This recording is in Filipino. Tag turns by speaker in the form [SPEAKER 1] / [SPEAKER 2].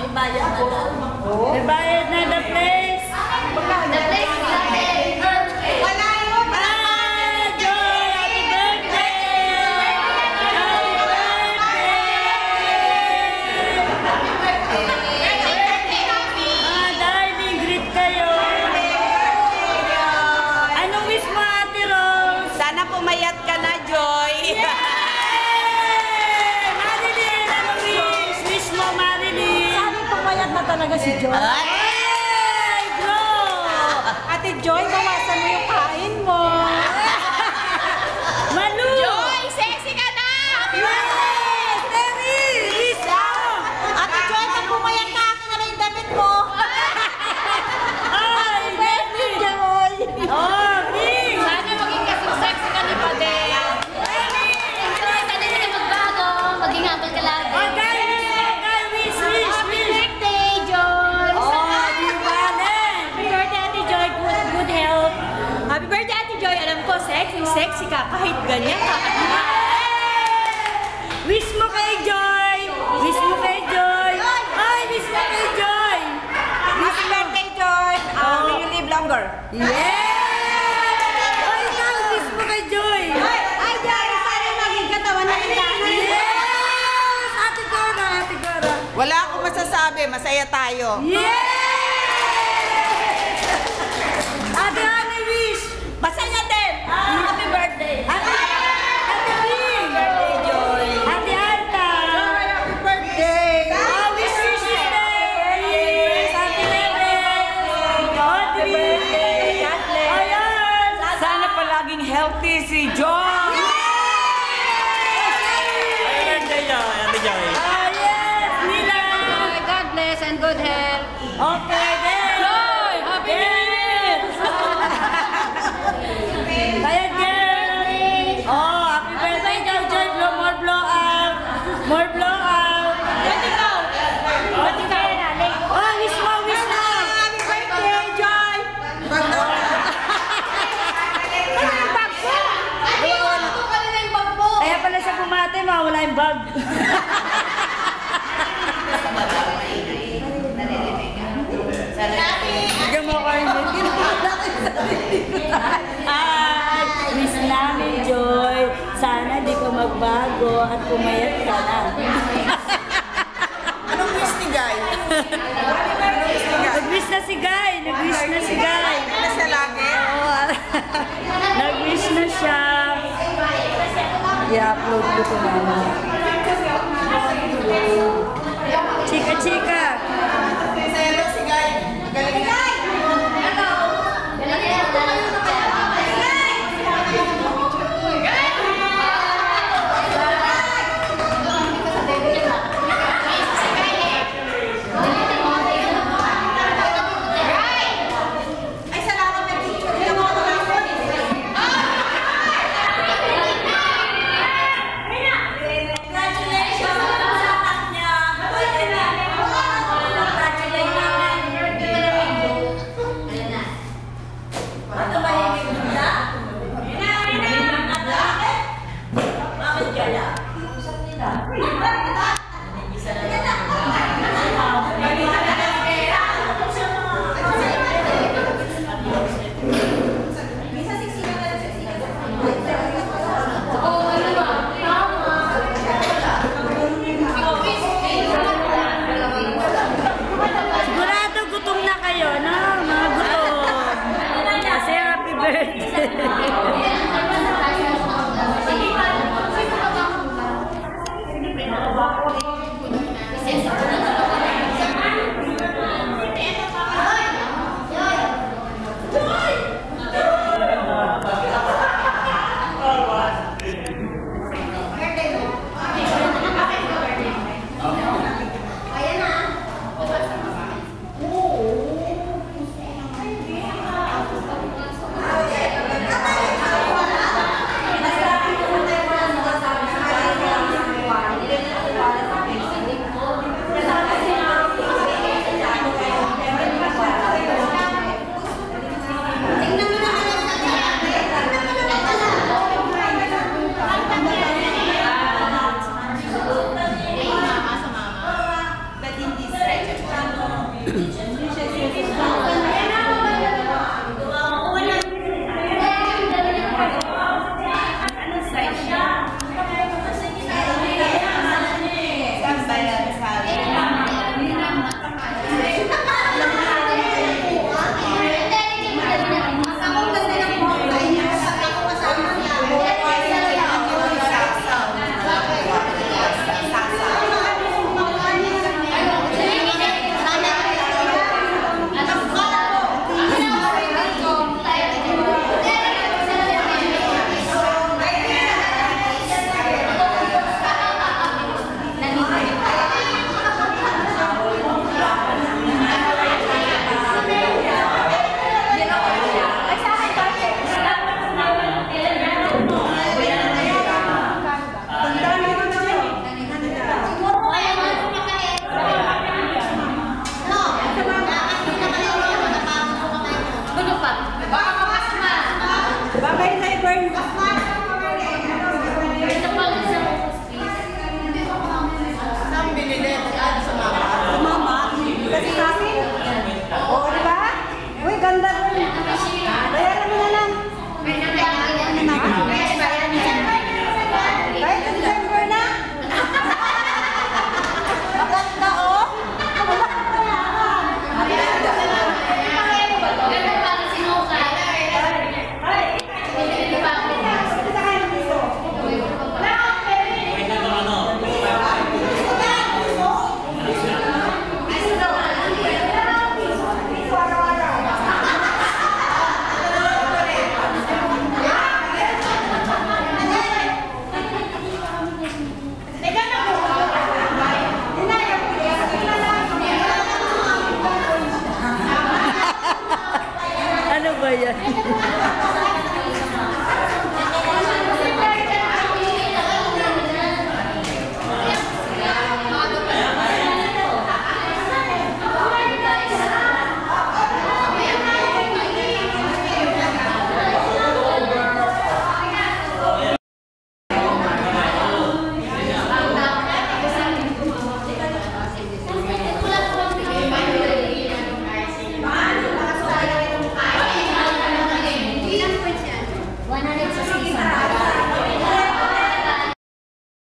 [SPEAKER 1] May bayad na lang.
[SPEAKER 2] May bayad na the place.
[SPEAKER 1] The place is okay. Wala yun.
[SPEAKER 2] Joy! Happy birthday! Darling, greet kayo. Anong wish mo, Ate Rose?
[SPEAKER 3] Sana pumayat ka na, Joy.
[SPEAKER 2] Marilyn, anong wish? Wish mo, Marilyn.
[SPEAKER 4] Sabi pumayat na talaga si Joy.
[SPEAKER 2] Ay, grow!
[SPEAKER 4] Ate Joy, bawasan mo yung kain mo.
[SPEAKER 2] Manu!
[SPEAKER 1] Joy, sexy ka na!
[SPEAKER 2] Yes! Terry! Wish mo!
[SPEAKER 4] Ate Joy, pag pumayat ka, akin na lang yung damit mo.
[SPEAKER 2] Ay, Betty!
[SPEAKER 4] Joy!
[SPEAKER 2] Oh, Bing!
[SPEAKER 1] Sana maging kasing sexy ka ni Padel. Sana hindi ka magbago. Maging humble ka lagi.
[SPEAKER 2] Oh, guys, wish!
[SPEAKER 1] Happy birthday, Joy!
[SPEAKER 2] Oh, di ba, Len?
[SPEAKER 4] Happy birthday, Ate Joy. Good health. Happy birthday, Ate Joy. Alam ko, sexy ka. Kahit ganyan ka.
[SPEAKER 2] Wish mo kay Joy! Wish mo kay Joy! Ay, wish mo kay Joy!
[SPEAKER 3] Happy birthday, Joy. May you live longer.
[SPEAKER 2] Yeah! Ay, ikaw, wish mo kay Joy!
[SPEAKER 4] Ay, Joy, sana maging katawan na kita.
[SPEAKER 2] Yes! Ate Cora, Ate Cora!
[SPEAKER 3] Wala akong masasabi. Masaya tayo.
[SPEAKER 2] Yes! Ate Honey, wish!
[SPEAKER 3] Masaya din. Happy birthday.
[SPEAKER 2] Ate Bing! Ate Alta!
[SPEAKER 3] Happy birthday.
[SPEAKER 2] Oh, wish you Yes! Ate Lebe! Audrey! Ayan!
[SPEAKER 3] Sana palaging healthy si Joy.
[SPEAKER 2] Ah, yes! Nila!
[SPEAKER 1] God bless and good health.
[SPEAKER 2] Okay, then!
[SPEAKER 1] Joy, Happy New Year!
[SPEAKER 2] Kaya girl! Oh, happy birthday daw, Joy! More blowout! More blowout!
[SPEAKER 4] Ate Joy, naling.
[SPEAKER 2] Oh, wish mo, wish mo!
[SPEAKER 4] Happy birthday, Joy!
[SPEAKER 2] Kaya pala sa bumate, mawala yung bag. Bigyan mo kayo ng Ay, wish namin, Joy. Sana di ka magbago at pumayat ka na.
[SPEAKER 3] Anong wish ni Guy?
[SPEAKER 2] Nag-wish na si Guy. Nag-wish na si Guy.
[SPEAKER 3] Na siya lagi?
[SPEAKER 2] Oo. Nag-wish na siya. I-upload ko ito naman. Chika, chika.
[SPEAKER 3] Masaya si Guy. Galing na. Ay, salamat na picture. Hindi mo ako Congratulations sa anak niya. Congratulations. Babay na i-burn. Mama, kasi kami. Oo, di ba? Uy, ganda rin. Bayaran mo na lang. Kahit sa December na. Maganda, oh.
[SPEAKER 2] Ano ba yan?